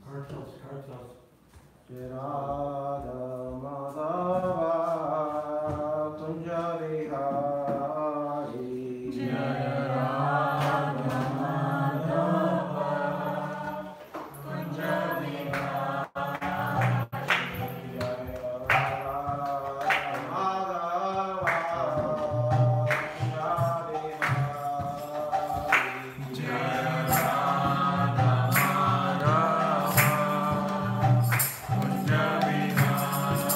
Cartels. Radha Madhava Kunja Vihari Jaya Radha Madhava Kunja Vihari Jaya Radha Madhava Kunja Vihari Jaya Radha Madhava Kunja Vihari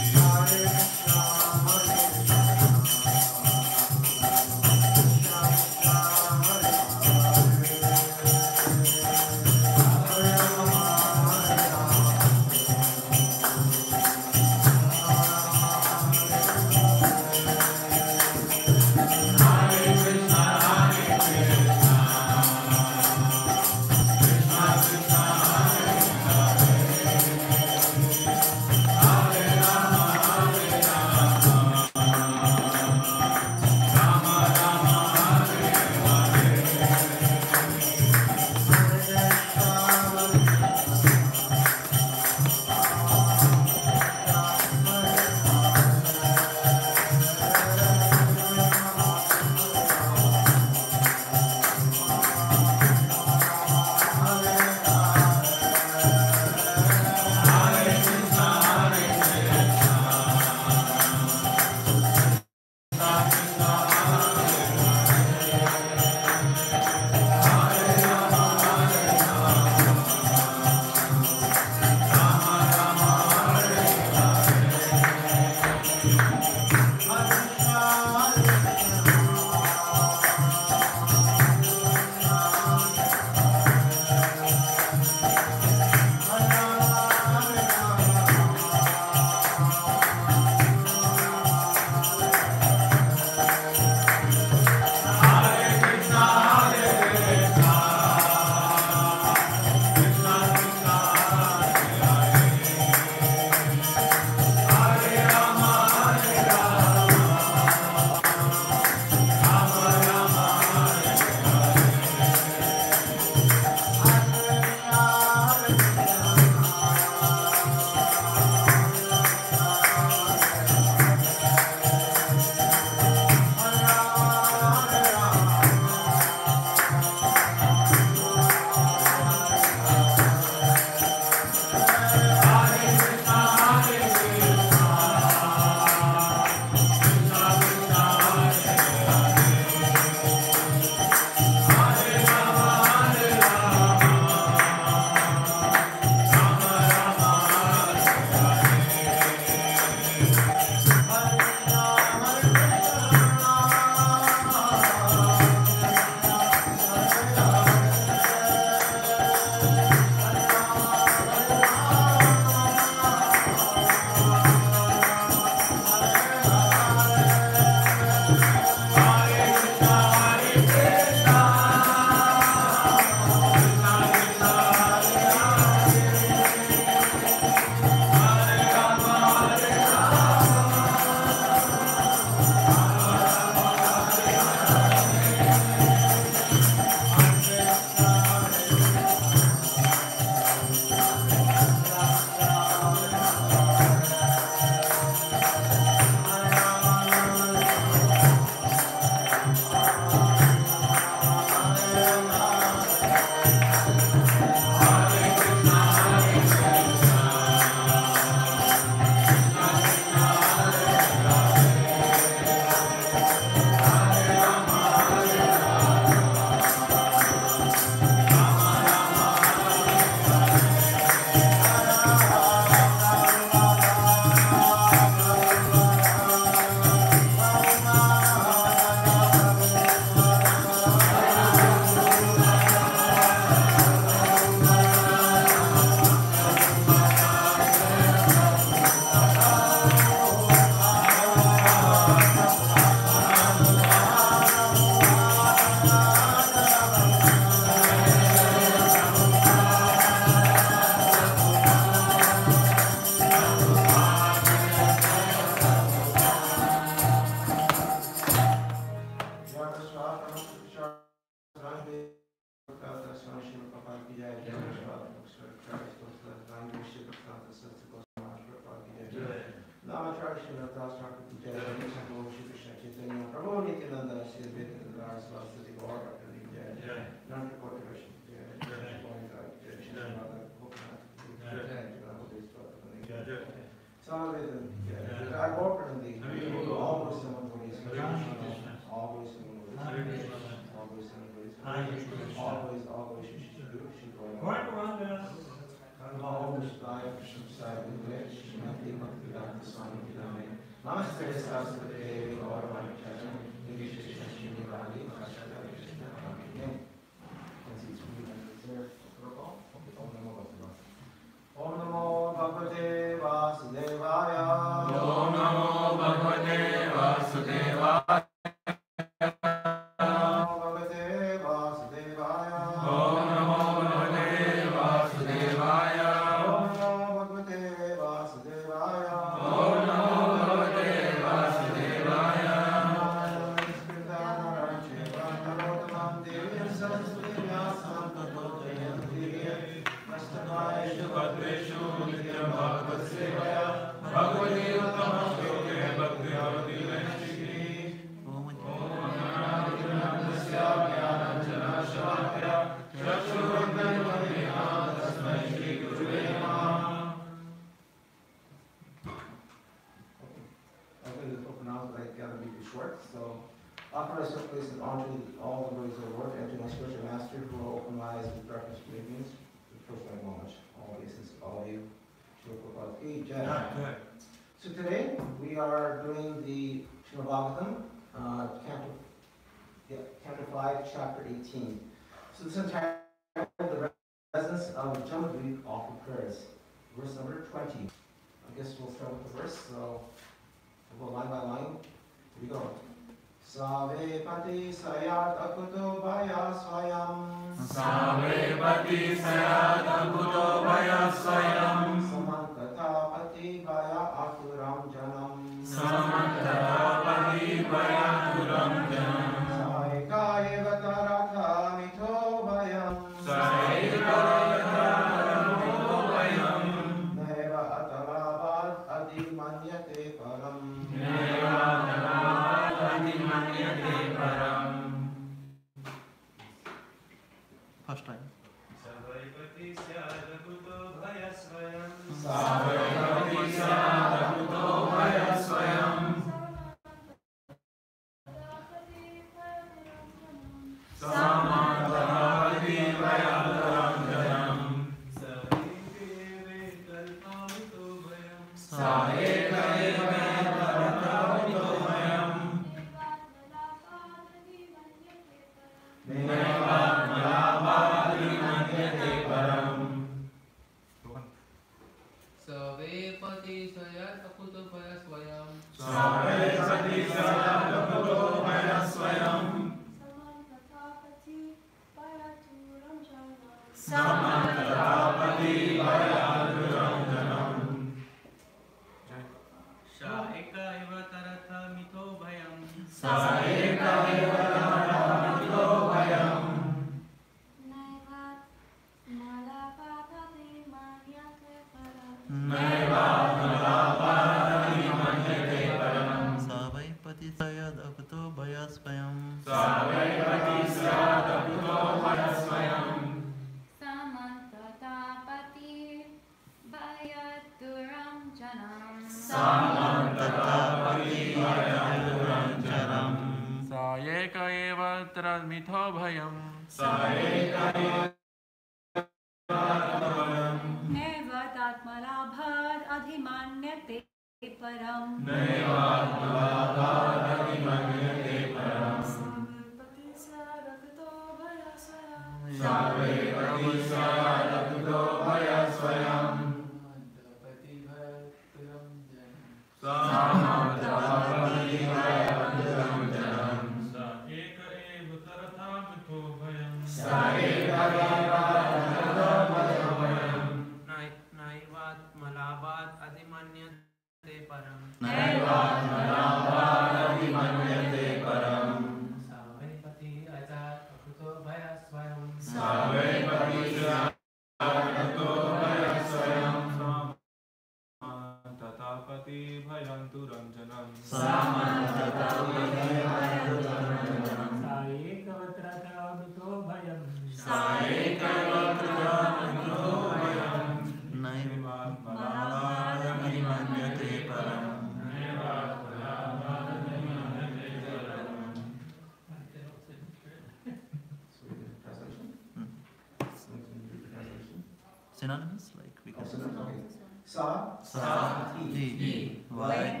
synonymous, like we can. Okay. Sa, Sa, he. Why?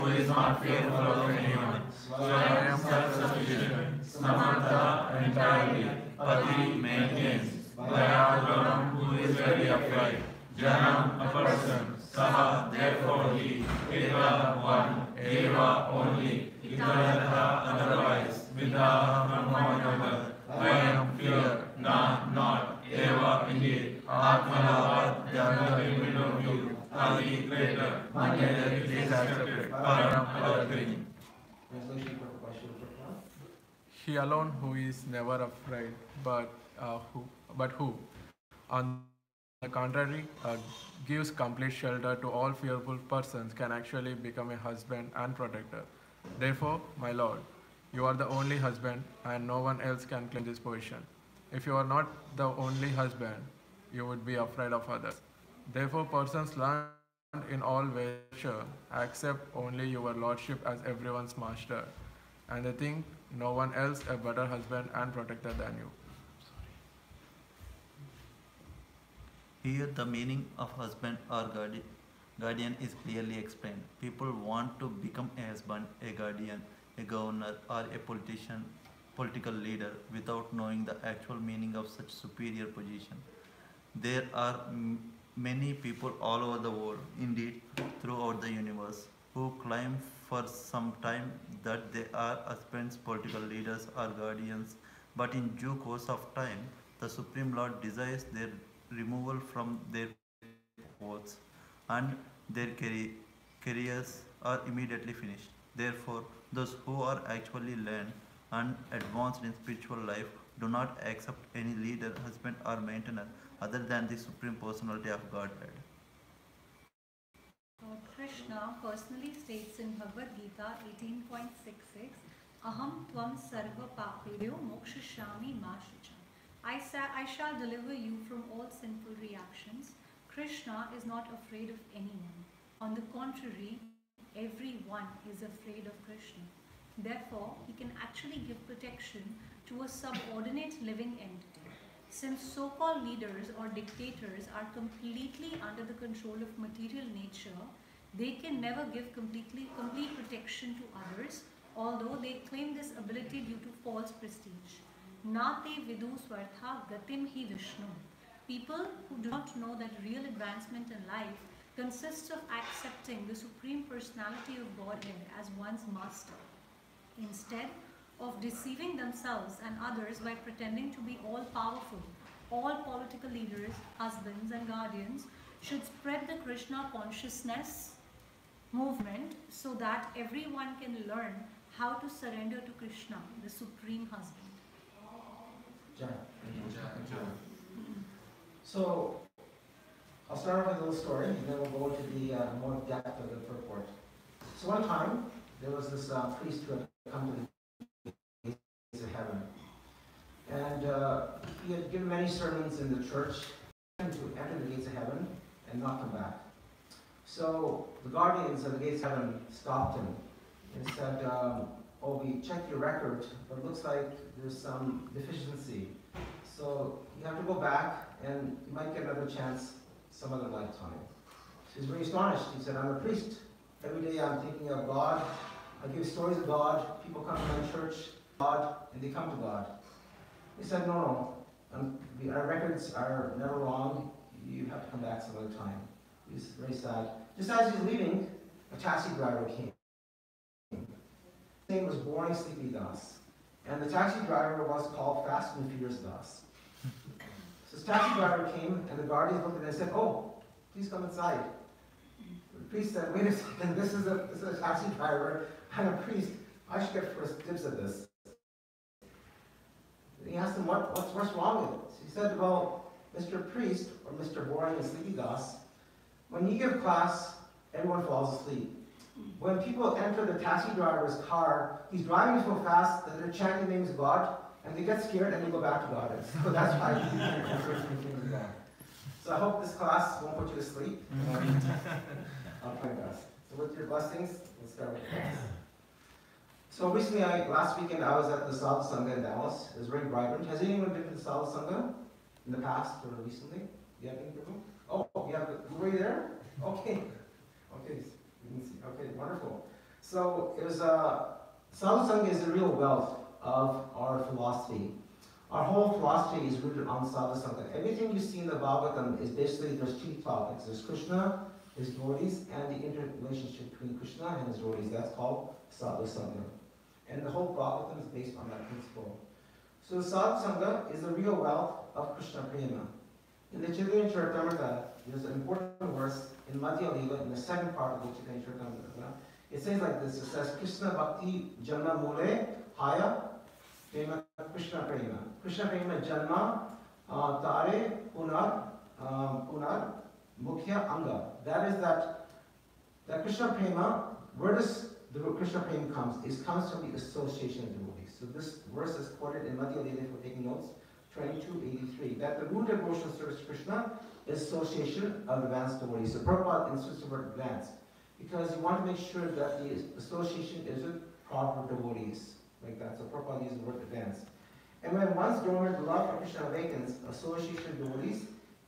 Who is not fearful of anyone. Swayam self-sufficient. Samartha entirely. Pati maintains. Vayagaram, who is very upright. Janam, a person. Saha, therefore he. Eva, one. Eva, only. Itaratha, otherwise. Vidha, from one another. Vayam, fear. Na, not. Eva, indeed. Atmanavat, the other in middle view. Adi, greater. Manyada, it is accepted. Param, other thing. translation by Srila He alone who is never afraid, who, on the contrary, gives complete shelter to all fearful persons, can actually become a husband and protector. Therefore, my Lord, you are the only husband, and no one else can claim this position. If you are not the only husband, you would be afraid of others. Therefore, persons learned in all virtue accept only your lordship as everyone's master, and they think no one else a better husband and protector than you. Here, the meaning of husband or guardian is clearly explained. People want to become a husband, a guardian, a governor, or a political leader without knowing the actual meaning of such superior position. There are many people all over the world, indeed throughout the universe, who claim for some time that they are husbands, political leaders, or guardians, but in due course of time, the Supreme Lord desires their removal from their posts, and their careers are immediately finished. Therefore, those who are actually learned and advanced in spiritual life do not accept any leader, husband, or maintainer other than the Supreme Personality of Godhead. Krishna personally states in Bhagavad Gita 18.66, Aham tvam sarva papebhyo mokshishami ma shucha. I shall deliver you from all sinful reactions. Krishna is not afraid of anyone. On the contrary, everyone is afraid of Krishna. Therefore, he can actually give protection to a subordinate living entity. Since so-called leaders or dictators are completely under the control of material nature, they can never give complete protection to others, although they claim this ability due to false prestige. Nate vidu swartha gatim hi Vishnu. People who do not know that real advancement in life consists of accepting the Supreme Personality of Godhead as one's master, instead of deceiving themselves and others by pretending to be all-powerful. All political leaders, husbands and guardians should spread the Krishna consciousness movement so that everyone can learn how to surrender to Krishna, the Supreme Husband. So, I'll start off with a little story, and then we'll go into the more depth of the purport. So one time, there was this priest who had come to the gates of heaven. And he had given many sermons in the church to enter the gates of heaven and not come back. So the guardians of the gates of heaven stopped him and said, oh, we checked your record, but it looks like there's some deficiency. So you have to go back and you might get another chance some other lifetime. So he's very astonished. He said, I'm a priest. Every day I'm thinking of God. I give stories of God. People come to my church, God, and they come to God. He said, no. Our records are never wrong. You have to come back some other time. He's very sad. Just as he's leaving, a taxi driver came. His name was Boring Sleepy Das. And the taxi driver was called Fast and Furious Das. So this taxi driver came, and the guardians looked at him and said, oh, please come inside. The priest said, wait a second, this is a taxi driver. I'm a priest. I should get first dibs at this. And he asked him, what's wrong with it? He said, well, Mr. Priest, or Mr. Boring and Sleepy Das, when you give class, everyone falls asleep. When people enter the taxi driver's car, he's driving so fast that they're chanting the names of God, and they get scared and they go back to God. So that's why he's doing God. So I hope this class won't put you to sleep. I'll try my best. So with your blessings, let's start with the class. So recently, last weekend, I was at the Sadhu Sangha in Dallas. It was very vibrant. Has anyone been to the Sadhu Sangha? in the past or recently? You have any Prabhu? Oh, you have the way there? Okay. Okay, you can see. Okay, wonderful. So it was Sadhu Sangha is the real wealth of our philosophy. Our whole philosophy is rooted on Sadhu Sangha. Everything you see in the Bhagavatam is basically, there's two topics. There's Krishna, his devotees, and the interrelationship between Krishna and his devotees. That's called Sadhu Sangha. And the whole Bhagavatam is based on that principle. So Sadhu Sangha is the real wealth of Krishna Prema. In the Chaitanya Charitamrita, there's an important verse in Madhya Lila, in the second part of the Chaitanya Charitamrita. It says like this, it says, Krishna Bhakti Janma Mule Haya Prema Krishna Prema. Krishna Prema Janma Tare Punar Mukhya Anga. That is that Krishna Prema, where does the Krishna Prema comes? It comes from the association of devotees. So this verse is quoted in Madhya Lila for taking notes, 2283. That the root of devotional service to Krishna is association of advanced devotees. So Prabhupada insists on the word advanced, because you want to make sure that the association is with proper devotees. Like that. So Prabhupada uses the word advanced. And when one's dormant love for Krishna awakens, association of devotees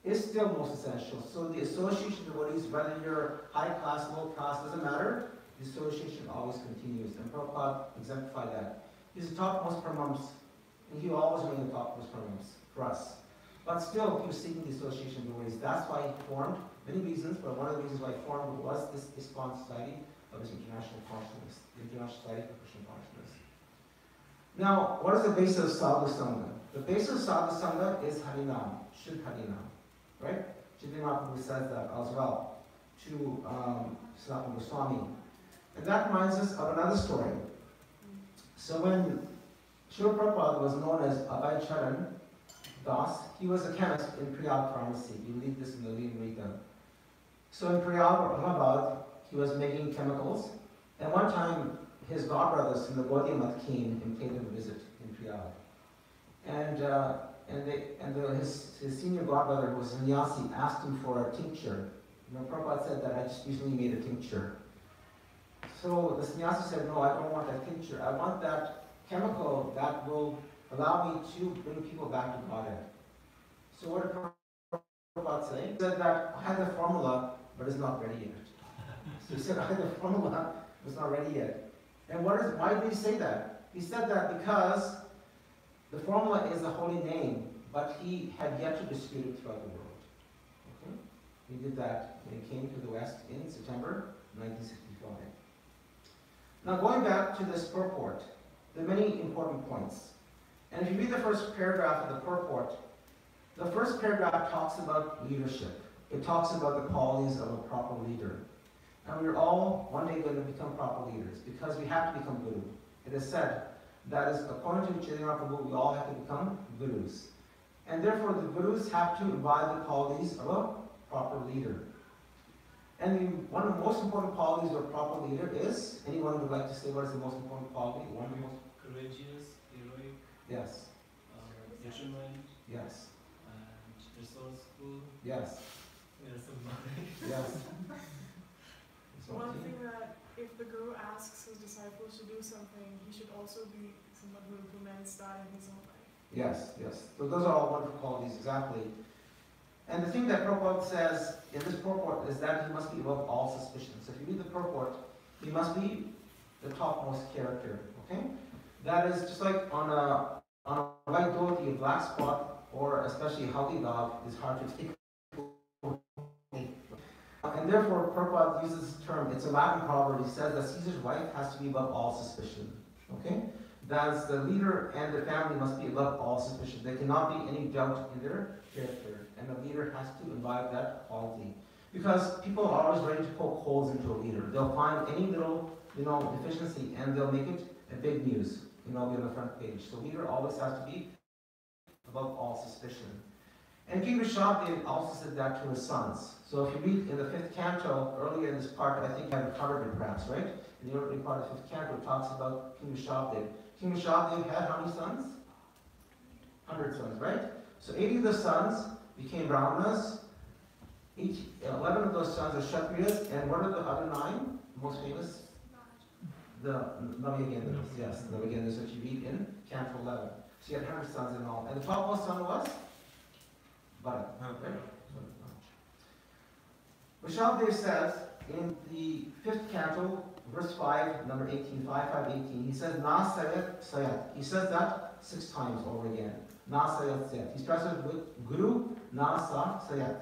is still most essential. So the association of devotees, whether you're high class, low class, doesn't matter. The association always continues. And Prabhupada exemplified that. He's the topmost paramount, and he will always remain the topmost paramount for us. But still, he was seeking the association of devotees. That's why he formed, many reasons, but one of the reasons why he formed was this ISKCON Society of his International Consciousness, the International Society for Christian Consciousness. Now, what is the basis of Sadhu Sangha? The basis of Sadhu Sangha is Harinam, Shuddh Harinam, right? Chaitanya Mahaprabhu says that as well to Sanatana Goswami. And that reminds us of another story. So when Srila Prabhupada was known as Abhay Charan Das, he was a chemist in Prayag pharmacy. You read this in the Limrita. So in Prayag, Allahabad, he was making chemicals. And one time, his godbrothers from the Gaudiya Math came and paid him a visit in Prayag. And his senior godbrother, who was a sannyasi, asked him for a tincture. You know, Prabhupada said that I just recently made a tincture. So the sannyasi said, no, I don't want that tincture. I want that chemical that will allow me to bring people back to Godhead. So what did Prabhupada say? He said that I had the formula, but it's not ready yet. So he said, I had the formula, but it's not ready yet. And why did he say that? He said that because the formula is the holy name, but he had yet to distribute it throughout the world. Okay? He did that when he came to the West in September 1965. Now going back to this purport, there are many important points. And if you read the first paragraph of the purport, the first paragraph talks about leadership. It talks about the qualities of a proper leader. And we're all one day going to become proper leaders because we have to become guru. It is said that is, according to Chaitanya Mahaprabhu, we all have to become gurus. And therefore the gurus have to imbibe the qualities of a proper leader. And one of the most important qualities of a proper leader is, anyone would like to say what is the most important quality? One of the most courageous, heroic, yes. determined, Yes. and resourceful. Yes. Yes. One thing that if the guru asks his disciples to do something, he should also be someone who implements that in his own life. Yes, yes. So those are all wonderful qualities, exactly. And the thing that Prabhupada says in this purport is that he must be above all suspicion. So if you read the purport, he must be the topmost character. Okay? That is just like on a white dhoti, a black spot, or especially a healthy dog is hard to take. And therefore, Prabhupada uses this term. It's a Latin proverb. He says that Caesar's wife has to be above all suspicion. Okay? That is, the leader and the family must be above all suspicion. There cannot be any doubt in their character. And the leader has to imbibe that quality. Because people are always ready to poke holes into a leader. They'll find any little, deficiency and they'll make it a big news. Be on the front page. So leader always has to be above all suspicion. And King Rishabdev also said that to his sons. So if you read in the 5th canto, earlier in this part, I think I have covered it perhaps, right? In the early part of the 5th canto, it talks about King Rishabdev. King Rishabdev had how many sons? 100 sons, right? So 80 of the sons became Brahmanas. 11 of those sons are Kshatriyas, and what are the other 9? Most famous? The Navagendras, yes, the Navagendras, which you read in Canto 11. So you had 100 sons in all. And the topmost son was? Bharat. Right? Rishabdev says in the 5th canto, verse 5, number 18, 5, 18, he says, Na Sayat Sayat. He says that 6 times over again. Na Sayat Sayat. He starts with Guru, Na Sa Sayat.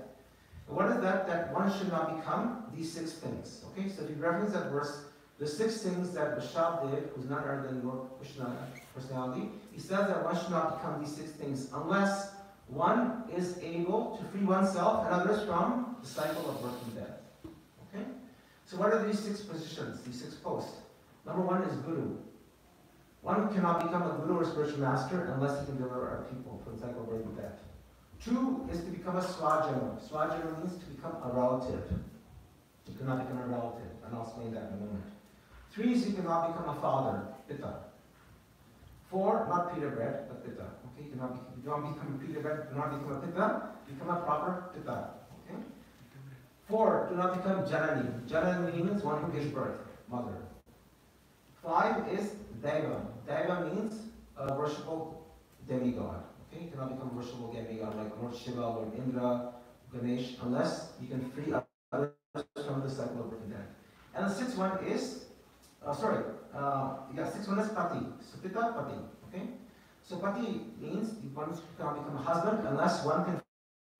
And what is that? That one should not become these 6 things. Okay, so if you reference that verse, the 6 things that Rishabdev, who's none other than Lord Krishna personality, he says that one should not become these 6 things unless one is able to free oneself and others from the cycle of birth and death. Okay? So what are these 6 positions, these 6 posts? Number 1 is Guru. One cannot become a Guru or spiritual master unless he can deliver our people from the cycle of birth and death. 2 is to become a Swajana. Swajana means to become a relative. You cannot become a relative, and I'll explain that in a moment. 3 is you cannot become a father, Pitta. 4, not Peter bread, but Pitta. Okay, you don't become a Peter bread, do not become a Pitta, become a proper Pitta. Okay? 4, do not become Janani. Janani means one who gives birth, mother. 5 is Deva. Deva means a worshipable demigod. Okay, you cannot become a worshipable demigod like Lord Shiva, Lord Indra, Ganesh, unless you can free others from the cycle of birth and death. And the 6th one is, 6th one is Pati. So Pitta, Pati. Okay? So Pati means one cannot become a husband unless one can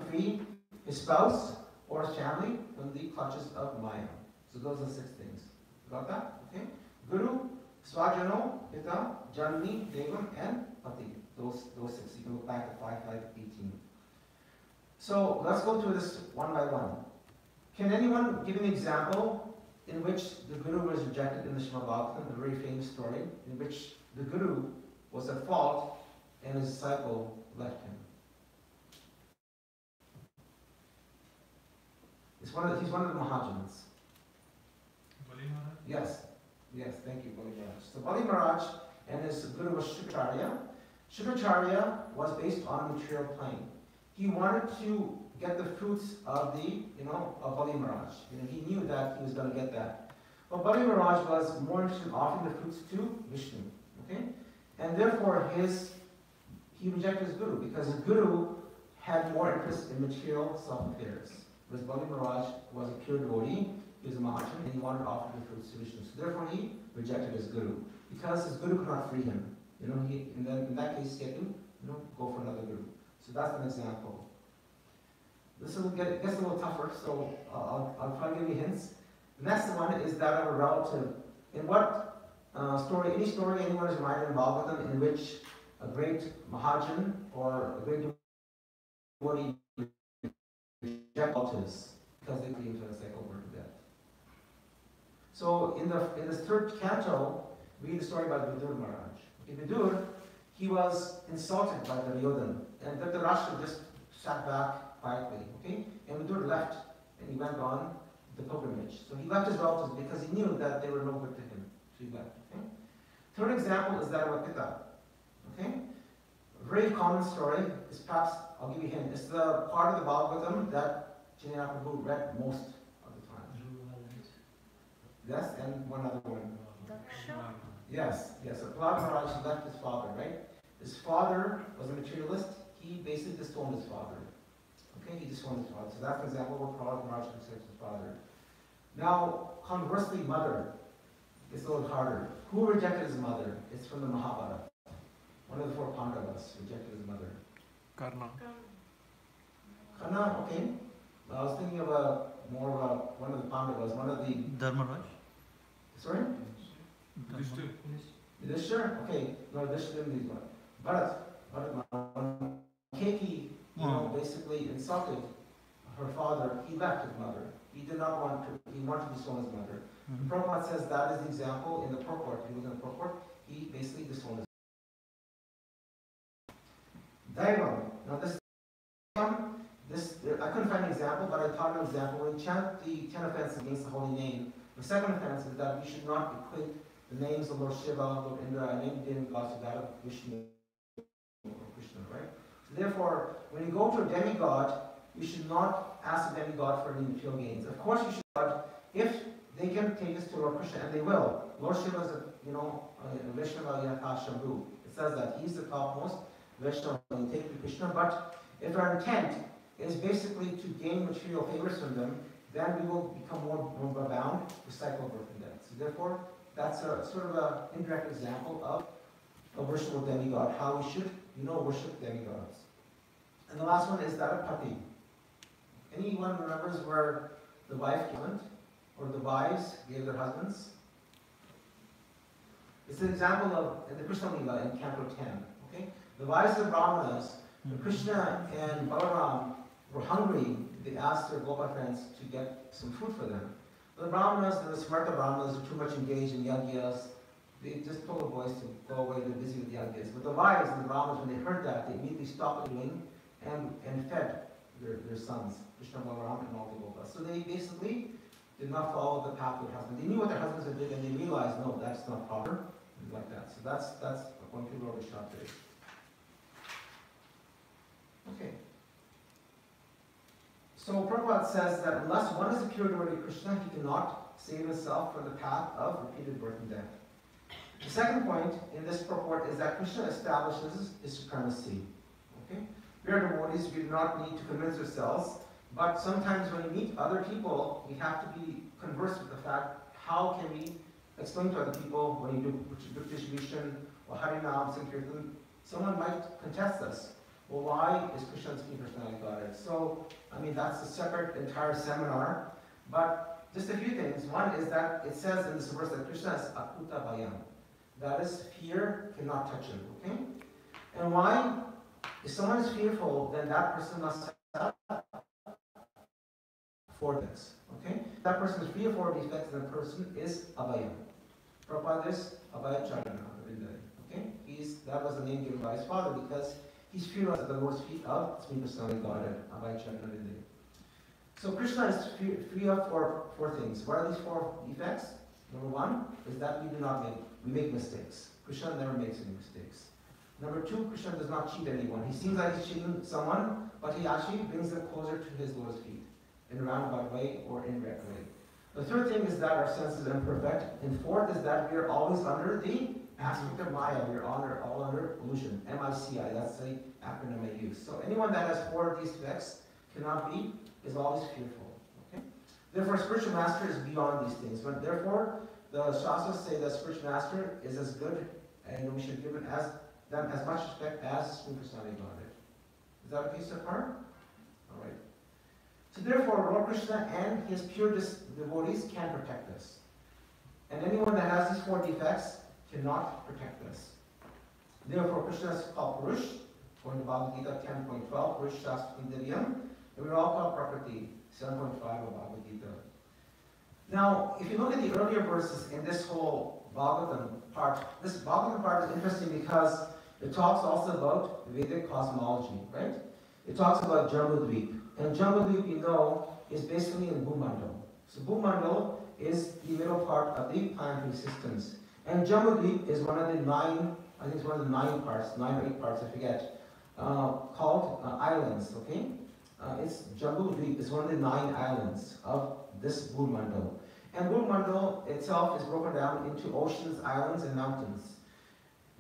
free his spouse or his family from the clutches of Maya. So those are 6 things. Got that? Okay? Guru, Swajano, Pitta, Janani, Devam, and Pati. Those 6. You can look back at 5, 18. So let's go through this one by one. Can anyone give an example in which the Guru was rejected in the Srimad Bhagavatam, the very famous story, in which the Guru was at fault and his disciple left him? He's one of the Mahajans. Yes, thank you, Bali Maharaj. So Bali Maharaj and his Guru was Shukracharya. Shukracharya was based on the material plane. He wanted to get the fruits of of Bali Maharaj. He knew that he was going to get that. But Bali Maharaj was more interested in offering the fruits to Vishnu. Okay? And therefore he rejected his Guru because his Guru had more interest in material self-affairs. Whereas Bali Maharaj was a pure devotee, he was a Mahajan, and he wanted to offer the fruits to Vishnu. So therefore he rejected his Guru. Because his Guru could not free him. In that case he had to go for another Guru. So that's an example. This gets a little tougher, so I'll try to give you hints. The next one is that of a relative. In what story, any story anyone is reminded in Bhagavatam in which a great Mahajan or a great devotee reject relatives because they claim to have cycle over to death. So in this 3rd canto, we read the story about Vidur Maharaj. Vidur, he was insulted by Duryodhana, and Dhritarashtra just sat back quietly, okay? And Vidur left, and he went on the pilgrimage. So he left his relatives because he knew that they were no good to him. So he left, okay? 3rd example is that of a Pitta, okay? A very common story is perhaps, I'll give you a hint, it's the part of the Bhagavatam that Chaitanya Prabhu read most of the time. Yes, and one other one. Daksha. Yes. So Prahlad Maharaj left his father, right? His father was a materialist. He basically disowned his father. Okay, he disowned his father. So that's an example where Prahlad Maharaj accepts his father. Now, conversely, mother. It's a little harder. Who rejected his mother? It's from the Mahabharata. One of the 4 Pandavas rejected his mother. Karna. Karna, okay. I was thinking of one of the Pandavas, one of the... Dharmaraj? Sorry? Yudhishthira? Okay. No, Yudhishthira didn't need one. But Keki, basically insulted her father. He left his mother. He did not want to, he wanted to disown his mother. Mm-hmm. Prabhupada says that is the example in the purport. If you look in the purport, he basically disowned his Daivam. Now this, I couldn't find an example, but I thought of an example. When we chant the 10 offenses against the holy name, the second offense is that we should not equate the names of Lord Shiva, Lord Indra, and any demon gods to that of Vishnu or Krishna, right? So therefore, when you go to a demigod, you should not ask the demigod for any material gains. Of course you should, if they can take us to Lord Krishna, and they will. Lord Shiva is Vaishnava Yatha Shambhu. It says that he's the topmost Vaishnava when you take to Krishna, but if our intent is basically to gain material favors from them, then we will become more bound to cycle birth and death. So therefore, that's a sort of an indirect example of a worshipful demigod, how we should, worship demigods. And the last one is that of Pati. Anyone remembers where the wife went, or the wives gave their husbands? It's an example of in the Krishna Lila in Canto 10. Okay? The wives of Brahmanas, Krishna and Balaram were hungry. They asked their Gopa friends to get some food for them. The Brahmanas, the Smarta Brahmanas, are too much engaged in yagyas. They just told the boys to go away, they're busy with yagyas. But the wives and the Brahmanas, when they heard that, they immediately stopped doing and fed their sons, Krishna, Balaram, and all the Gopas. So they basically did not follow the path of their husband. They knew what their husbands did, and they realized, no, that's not proper, and like that. So that's one people over shot there. Okay. So Prabhupada says that unless one is a pure devotee of Krishna, he cannot save himself from the path of repeated birth and death. The second point in this purport is that Krishna establishes his supremacy. Okay? We are devotees, we do not need to convince ourselves, but sometimes when we meet other people, we have to be conversed with the fact, how can we explain to other people when you do distribution or Harinam, Sankirtan, someone might contest us. Well, why is Krishna the Supreme Personality of Godhead? So, that's a separate entire seminar, but just a few things. One is that it says in this verse that Krishna is akuta bhayam. That is, fear cannot touch him, okay? And why? If someone is fearful, then that person must have 4 defects, okay? That person is free of 4 defects, then the person is abhayam. Prabhupada is Abhaya Jagannath, okay? That was the name given by his father because he's fearless at the Lord's feet of Supreme Personality Godhead, Abhaya Jagannath. So Krishna is free of 4 things. What are these 4 defects? Number 1 is that we make mistakes. Krishna never makes any mistakes. Number 2, Krishna does not cheat anyone. He seems like he's cheating someone, but he actually brings them closer to his Lord's feet in a roundabout way or indirect way. The third thing is that our senses are imperfect. And fourth is that we are always under the aspect of Maya. We are all under illusion. MICI, that's the acronym I use. So anyone that has 4 of these defects is always fearful. Okay? Therefore, spiritual master is beyond these things. But therefore, the Shastras say that spiritual master is as good, and we should give them as much respect as Supreme Personality Godhead. Is that okay so far? All right. So therefore, Lord Krishna and his pure devotees can protect us. And anyone that has these 4 defects cannot protect us. Therefore, Krishna is called Purush, according to Bhagavad Gita 10.12, Purush Shastri Divyam, and we're all called Prakriti, 7.5 of Bhagavad Gita. Now, if you look at the earlier verses in this whole Bhagavatam part, this Bhagavatam part is interesting because it talks also about Vedic cosmology, right? It talks about Jambudvip. And Jambudvip, is basically in Bhumandal. So Bhumandal is the middle part of the planetary systems. And Jambudvip is one of the 9, I think it's one of the 9 parts, 9 or 8 parts, I forget, called islands, okay? It's Jambudvip is one of the 9 islands of this Bhumandal. And Bhumandal itself is broken down into oceans, islands, and mountains.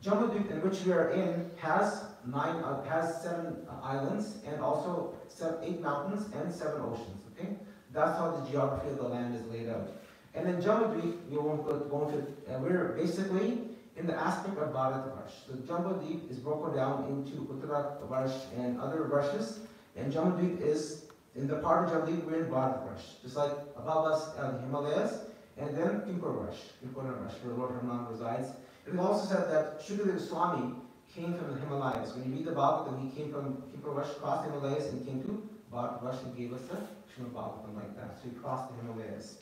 Jambudvip, in which we are in, has 7 islands and also 8 mountains and 7 oceans. Okay, that's how the geography of the land is laid out. And in Jambudvip, we won't go into it. We're basically in the aspect of Bharatvarsh. So Jambudvip is broken down into Uttaravarsh and other Varshes, and Jambudvip is in the part of Jambudvip we're in Bharatvarsh, just like above us the Himalayas, and then Kimkorvarsh, where Lord Hanuman resides. It is also said that Shukadeva Swami came from the Himalayas. When you read the Bhagavatam, he came from Kimkorvarsh, crossed the Himalayas, and came to Bharatvarsh and gave us the Srimad Bhagavatam like that. So he crossed the Himalayas.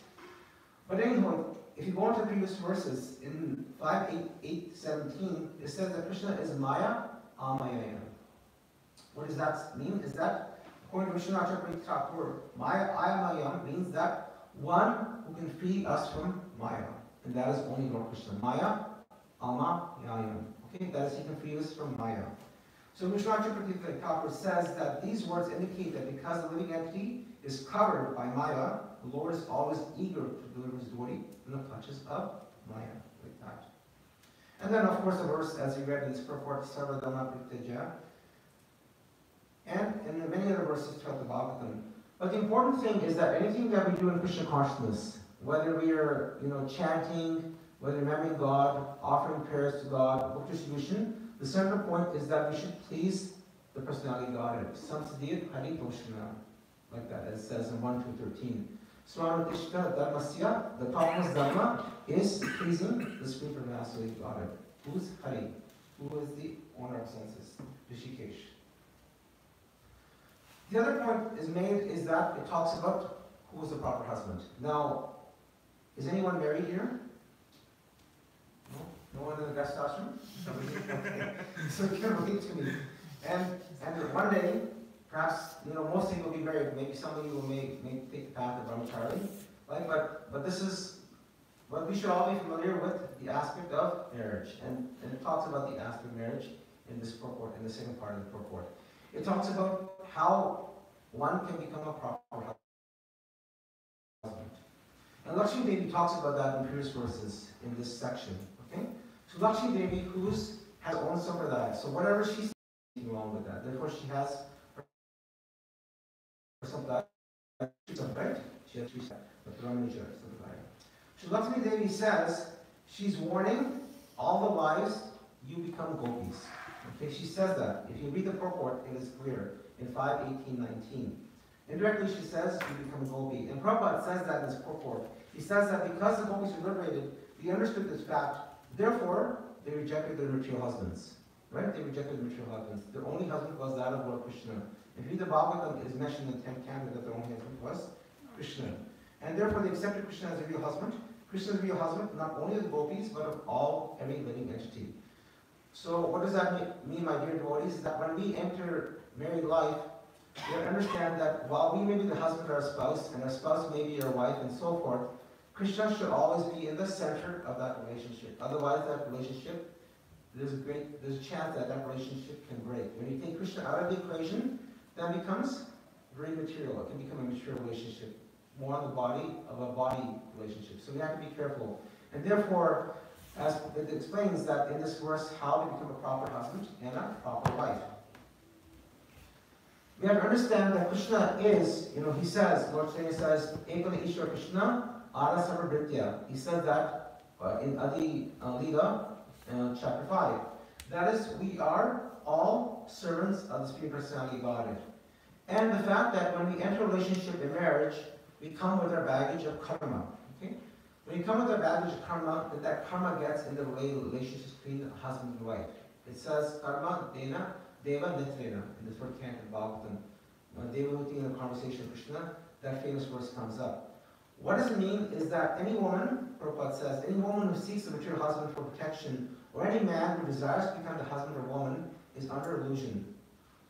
But anyhow, if you go into the previous verses, in 5:8:17, it says that Krishna is Maya Amayaya. What does that mean? Is that, according to Vishwanath Chakravarti Thakur, Maya Ayamayam means that one who can free us from Maya. And that is only Lord Krishna. Maya Amayayam. Okay, that is, he can free us from Maya. So Vishwanath Chakravarti Thakur says that these words indicate that because the living entity is covered by Maya, the Lord is always eager to deliver his devotee from the clutches of Maya, like that. And then, of course, the verse, as we read in this purport, Sarvadhamma Prityaja, and in many other verses throughout the Bhagavatam. But the important thing is that anything that we do in Krishna consciousness, whether we are, chanting, whether remembering God, offering prayers to God, book distribution, the central point is that we should please the personality of Godhead. Samsadiyat Hari Toshana, like that, as it says in 1 to 13. Swanatishta Dharmasya, the topmost Dharma is pleasing the Supreme Personality of Godhead. Who's Hari? Who is the owner of senses? Rishikesh. The other point is made is that it talks about who is the proper husband. Now, is anyone married here? No? No one in the guest classroom? Okay. So you can relate to me. And one day, perhaps, most people will be married. Maybe some of you may take the path of brahmachari. Right? But this is what we should all be familiar with, the aspect of marriage. And it talks about the aspect of marriage in this purport, in the second part of the purport. It talks about how one can become a proper husband. And Lakshmi Devi talks about that in previous verses in this section. Okay? So Lakshmi Devi, has her own sampradaya. So whatever she's wrong with that. Therefore she has her sampradaya, right? She has the Brahmanja sampradaya. So Lakshmi Devi says she's warning all the wives, you become gopis. Okay, she says that. If you read the purport, it is clear in 5:18-19. Indirectly, she says you become a gopi. And Prabhupada says that in his purport. He says that because the gopis were liberated, they understood this fact. Therefore, they rejected their material husbands. Right? They rejected their material husbands. Their only husband was that of Lord Krishna. If you read the Bhagavatam, it is mentioned in the 10th canto that their only husband was Krishna. And therefore, they accepted Krishna as a real husband. Krishna is a real husband, not only of the gopis, but of every living entity. So what does that mean, my dear devotees? That when we enter married life, we have to understand that while we may be the husband of our spouse, and our spouse may be our wife, and so forth, Krishna should always be in the center of that relationship. Otherwise, that relationship, there's a chance that relationship can break. When you take Krishna out of the equation, then it becomes very material. It can become a material relationship, more on the body of a body relationship. So we have to be careful. And therefore, as it explains that in this verse, how to become a proper husband and a proper wife. We have to understand that Krishna is, he says, Lord Chaitanya says, Ekala Ishwar Krishna Ara Samabhritya. He said that in Adi Lila, chapter 5. That is, we are all servants of the Supreme Personality of Godhead. And the fact that when we enter a relationship in marriage, we come with our baggage of karma. Okay? When you come with a baggage of karma, that karma gets in the relationships between the husband and wife. It says, karma dena deva nitrena, in the third canto of Bhagavatam. When Devahuti in the conversation of Krishna, that famous verse comes up. What does it mean is that any woman, Prabhupada says, any woman who seeks a material husband for protection, or any man who desires to become the husband or woman, is under illusion.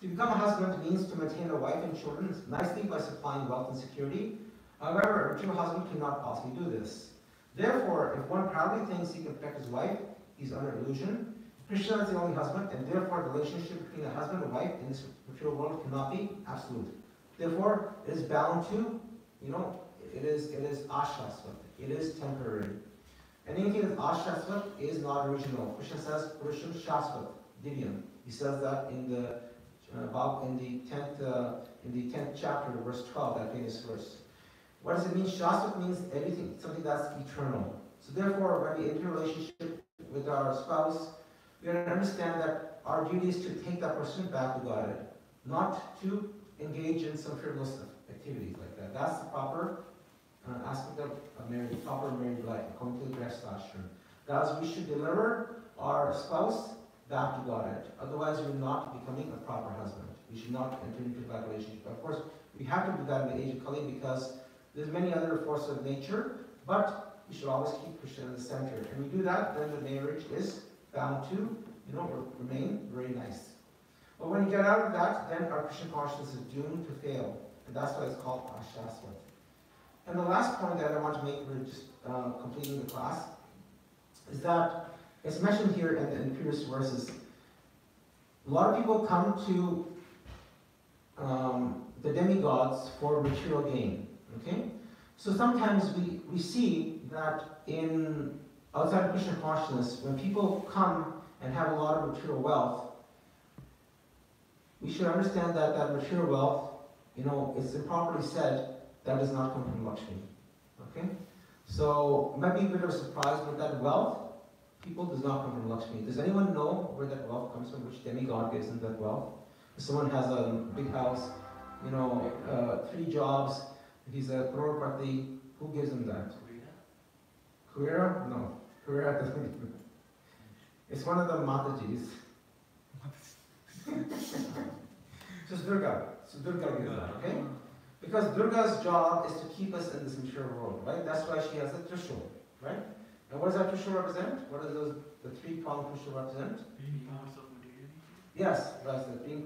To become a husband means to maintain a wife and children nicely by supplying wealth and security. However, a material husband cannot possibly do this. Therefore, if one proudly thinks he can protect his wife, he's under illusion. Krishna is the only husband, and therefore the relationship between a husband and wife in this material world cannot be absolute. Therefore, it is bound to, it is ashasvat. It is temporary. And anything that's ashasvat is not original. Krishna says, Purusham shasvat, divyam. He says that in the 10th chapter, verse 12, that famous verse. What does it mean? Shasvat means everything, something that's eternal. So therefore, when we enter a relationship with our spouse, we have to understand that our duty is to take that person back to God, not to engage in some frivolous activities like that. That's the proper aspect of marriage, proper married life, according to the Grihastha-ashram. That is, we should deliver our spouse back to God. Otherwise, we're not becoming a proper husband. We should not enter into that relationship. Of course, we have to do that in the age of Kali because there's many other forces of nature, but we should always keep Krishna in the center. And we do that, then the marriage is bound to, remain very nice. But when you get out of that, then our Krishna consciousness is doomed to fail. And that's why it's called ashasvat. And the last point that I want to make, we're just completing the class, is that it's mentioned here in the previous verses. A lot of people come to the demigods for material gain. Okay? So sometimes we see that outside of Krishna consciousness, when people come and have a lot of material wealth, we should understand that that material wealth, it's improperly said, that does not come from Lakshmi. Okay? So, maybe a bit of a surprise, but that wealth, people, does not come from Lakshmi. Does anyone know where that wealth comes from? Which demigod gives them that wealth? If someone has a big house, 3 jobs, he's a crorepati, who gives him that? Kuera? No. Kuera doesn't give him. It's one of the Matajis. Just Durga. So Durga gives that, okay? Because Durga's job is to keep us in this material world, right? That's why she has a Trishul, right? And what does that Trishul represent? What does the 3-pronged Trishul represent? Yes, that's the 3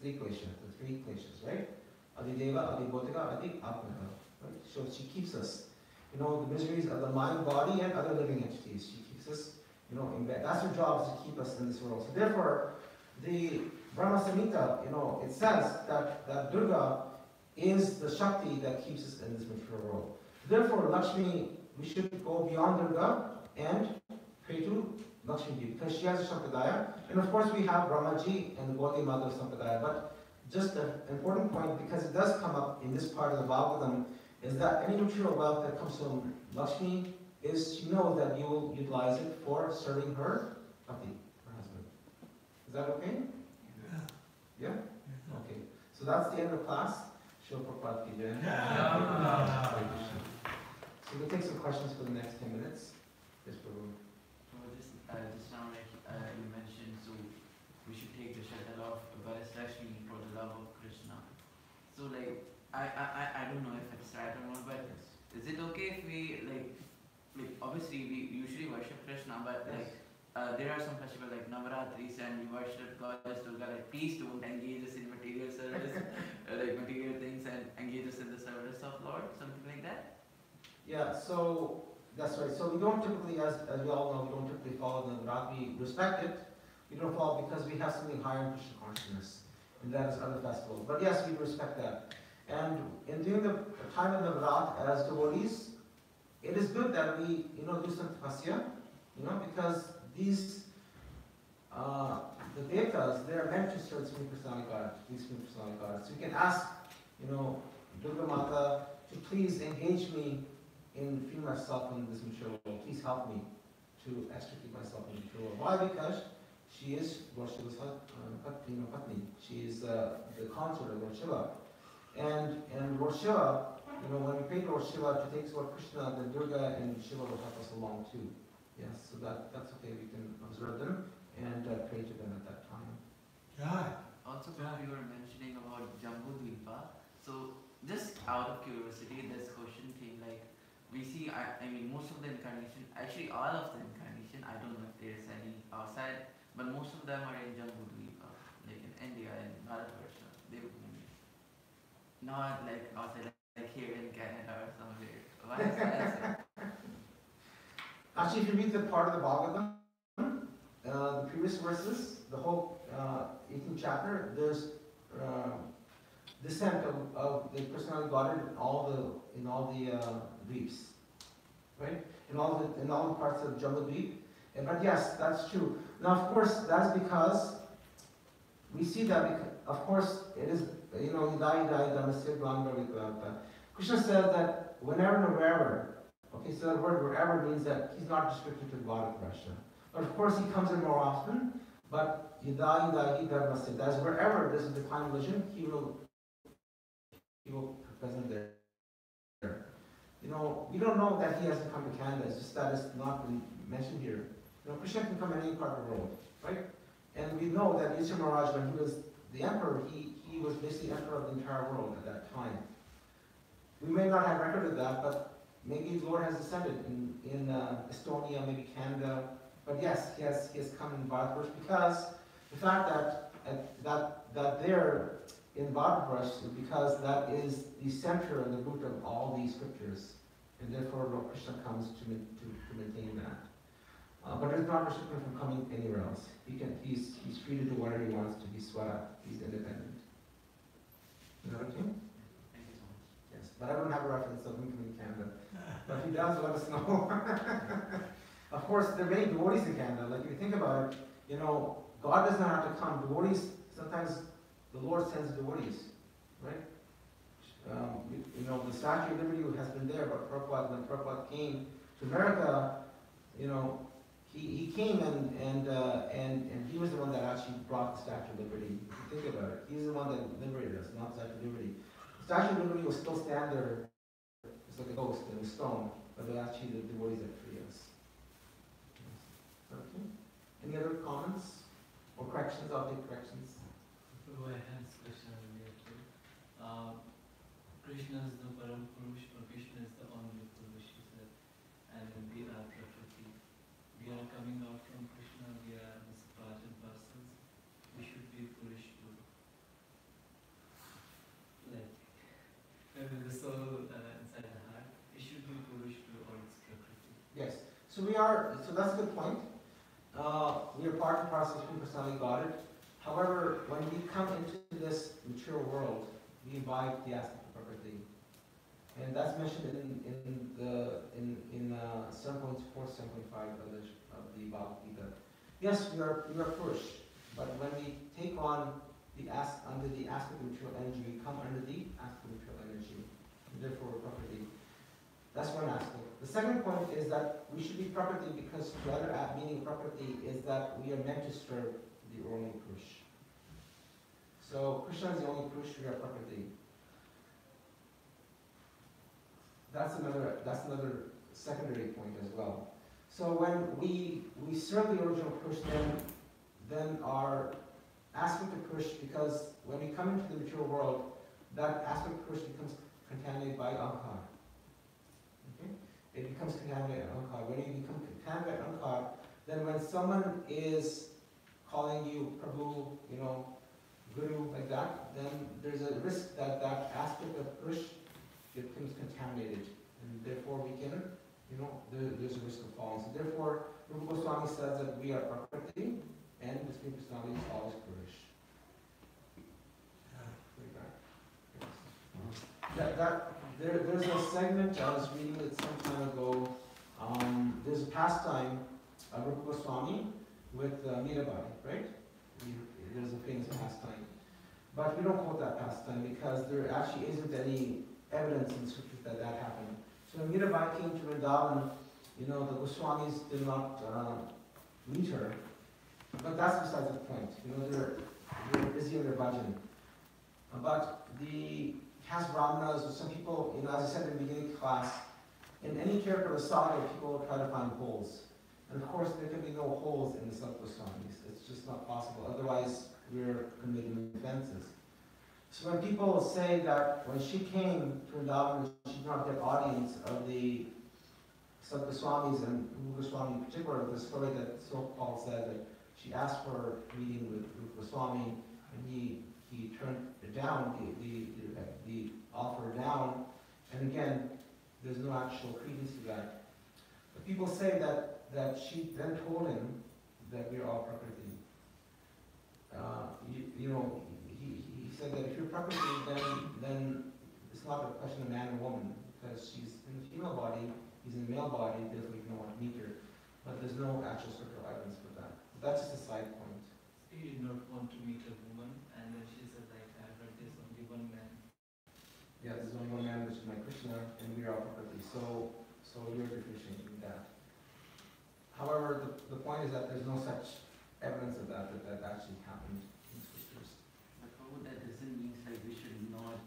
kleshas, right? Adideva, Adibhotika, Adi Atmaka, right? So she keeps us, the miseries of the mind, body, and other living entities. She keeps us, in bed. That's her job, is to keep us in this world. So therefore, the Brahma Samhita, it says that Durga is the Shakti that keeps us in this material world. Therefore, Lakshmi, we should go beyond Durga and pray to Lakshmi Ji, because she has a Sampradaya. And of course, we have Brahmaji and the Gaudi Mother Sampradaya. But just an important point, because it does come up in this part of the Bhagavatam, is that any material wealth that comes from Lakshmi, she knows that you will utilize it for serving her pati, her husband. Is that okay? Yeah? Okay. So that's the end of class. Shri Prabhupada ki jai. So we'll take some questions for the next 10 minutes. Yes, Prabhu. So just now, you mentioned, so we should take the shuttle off, but especially for the love of Krishna. So I don't know if it's right or not, but is it okay if we obviously we usually worship Krishna, but there are some festivals like Navaratris and we worship Goddess Durga. Please don't engage us in material service, material things, and engage us in the service of Lord, something like that. Yeah, so that's right. So we don't typically, as we all know, we don't typically follow the Navarat. We respect it. We don't follow because we have something higher in Krishna consciousness, and that is other festivals. But yes, we respect that. And in doing the time of Navarat as devotees, it is good that we, do some tapasya, because these, the devtas, they are meant to serve Supreme Personality God, these Supreme Personality God. So you can ask, Durga Mata to please engage me in freeing myself in this material world. Please help me to extricate myself in the material world. Why? Because she is Lord Shiva's Patni. She is the consort of Lord Shiva. And Lord Shiva, when we pray to Lord Shiva to take Lord Krishna, then Durga and Shiva will help us along too. Yes, so that's okay. We can observe them and pray to them at that time. Yeah. Also, you were mentioning about Jambudvipa. So, just out of curiosity, this question came we see. I mean, most of the incarnation, actually all of the incarnation. I don't know if there is any outside, but most of them are in Jambudvipa, in India and Bharatvarsha. They would be not outside, here in Canada or somewhere. Why is that? Actually, if you read the part of the Bhagavatam, the previous verses, the whole 18th chapter, there's descent of the personality Godhead in all the dweeps, right? In all the parts of Jambudvip. But yes, that's true. Now, of course, that's because we see that. Of course, it is Krishna said that whenever and wherever. Okay, so that word wherever means that he's not restricted to Bharatvarsha. But of course he comes in more often, but Yada Dharmasya, that is wherever there's a divine vision, he will be present there. We don't know that he hasn't come to Canada, it's just that it's not been mentioned here. Krishna can come in any part of the world, right? And we know that Yudhishthira Maharaj, when he was the emperor, he was basically emperor of the entire world at that time. We may not have record of that, but maybe the Lord has descended in Estonia, maybe Canada, but yes, he has come in Bharatvarsha because the fact that there in Bharatvarsha is because that is the center and the root of all these scriptures, and therefore Lord Krishna comes to maintain that. But it's not restricted from coming anywhere else. He's free to do whatever he wants to. He's Swara. He's independent. Is that okay? Thank you so much. Yes, but I don't have a reference of him coming to Canada. But if he does, let us know. Of course, there are many devotees in Canada. If you think about it, God does not have to come. Devotees sometimes the Lord sends devotees, right? The Statue of Liberty has been there, but when Prabhupada came to America, he came and he was the one that actually brought the Statue of Liberty. If you think about it, he's the one that liberated us, not the Statue of Liberty. The Statue of Liberty will still stand there, it's like a ghost in a stone, but they're actually the devotees that free us. Okay. Any other comments or corrections? I'll take corrections. Prabhu, I have this question earlier too. Krishna is the Param Purush, or Krishna is the only Purush, you said, and we are Prakriti. We are coming out from Krishna, we are the Spartan persons. We should be Purush too. Like, maybe the soul inside the heart, we should be Purush too, or it's Prakriti. Yes. So that's a good point. We are part and parcel of Supreme Personality Godhead. However, when we come into this material world, we imbibe the aspect of Prakriti. And that's mentioned in 7.4, 7.5 of the Bhagavad Gita. Yes, we are Purush, but when we take on under the aspect of material energy, we come under the aspect of material energy. And therefore, we're Prakriti. That's one aspect. The second point is that we should be Prakriti because the other meaning of Prakriti is that we are meant to serve the only Purush. So Krishna is the only Purush, we are Prakriti. That's another secondary point as well. So when we serve the original Purush, then our aspect of Purush, because when we come into the material world, that aspect of Purush becomes contaminated by Ankar. Okay? It becomes contaminated by Ankar. When you become contaminated by Ankar, then when someone is calling you Prabhu, Guru, like that, then there's a risk that aspect of Purush becomes contaminated, and therefore we can, there's a risk of falling. So therefore, Rupa Goswami says that we are Prakriti, and the Supreme Personality is always Purush. There's a segment I was reading it some time ago. There's a pastime of Rupa Goswami with Mirabai, right? There's a famous pastime. But we don't quote that pastime because there actually isn't any evidence in the scriptures that happened. So when Mirabai came to Vrindavan, the Goswamis did not meet her. But that's besides the point. They're busy in their bhajan. But the caste brahmanas, some people, as I said in the beginning of class, in any character of a saga, people try to find holes. And of course, there can be no holes in the Sat Goswamis. It's just not possible. Otherwise, we're committing offenses. So when people say that when she came to Vrindavan, she did not get audience of the Sat Goswamis, and Rupa Goswami in particular, the story that so-called said that she asked for a meeting with Rupa Goswami, and he turned it down, the offer down, and again, there's no actual credence to that. But people say that she then told him that we are all Prakriti. He said that if you're Prakriti, then it's not a question of man or woman, because she's in the female body, he's in the male body, therefore you don't want to meet her. But there's no actual scriptural evidence for that. That's just a side point. He did not want to meet a woman, and then she said, like, I heard there's only one man. Yeah, there's only one man, which is my Krishna, and we are all Prakriti. So you're deficient in that. However, the point is that there's no such evidence of that actually happened in the scriptures. But Prabhupada, that doesn't mean like we should not,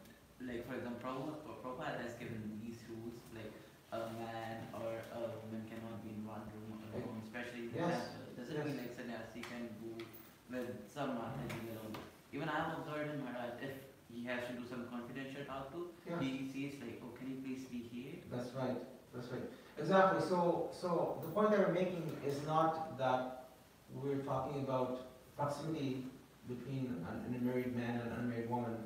like for example, Prabhupada has given these rules, like a man or a woman cannot be in one room alone, especially the Yes. temple. Doesn't mean like sannyasi can go with someone and be alone. Even I've observed in Maharaj, if he has to do some confidential talk to, Yeah. he says like, oh, can you please be here? That's right. That's right. Exactly. So the point that we're making is not that we're talking about proximity between a married man and an unmarried woman.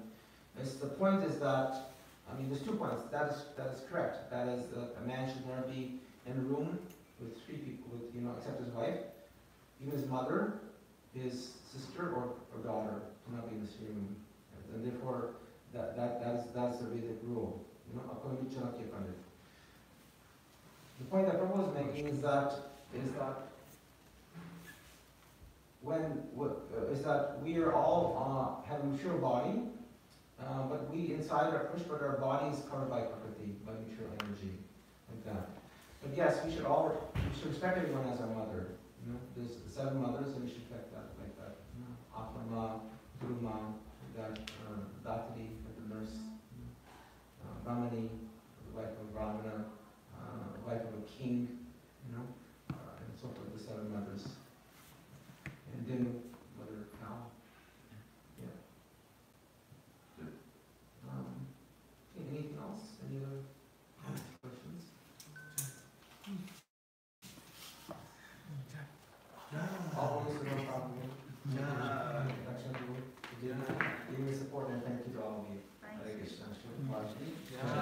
The point is that, there's 2 points. That is correct. That is, a man should never be in a room with 3 people, except his wife, even his mother, his sister, or daughter cannot be in the same room. And therefore, that's the Vedic rule. According to Chanakya Pandit. The point that Prabhupada is making is that is that we are all have a mature body, but we inside are pushed, but our body is covered by prakriti, by mature energy, like that. But yes, we should respect everyone as our mother. You know, there's 7 mothers, and we should respect that like that. You know, Atma, Guru Ma, that Datri, the nurse, Brahmani, the wife of a Brahmana, wife of a king, you know, and so forth. The 7 mothers, and then Mother Cow. Yeah. Good. Okay, anything else? Any other questions? All is no problem. Give me support and thank you to all of you. Thanks. Hare Krishna. Shri Krishna.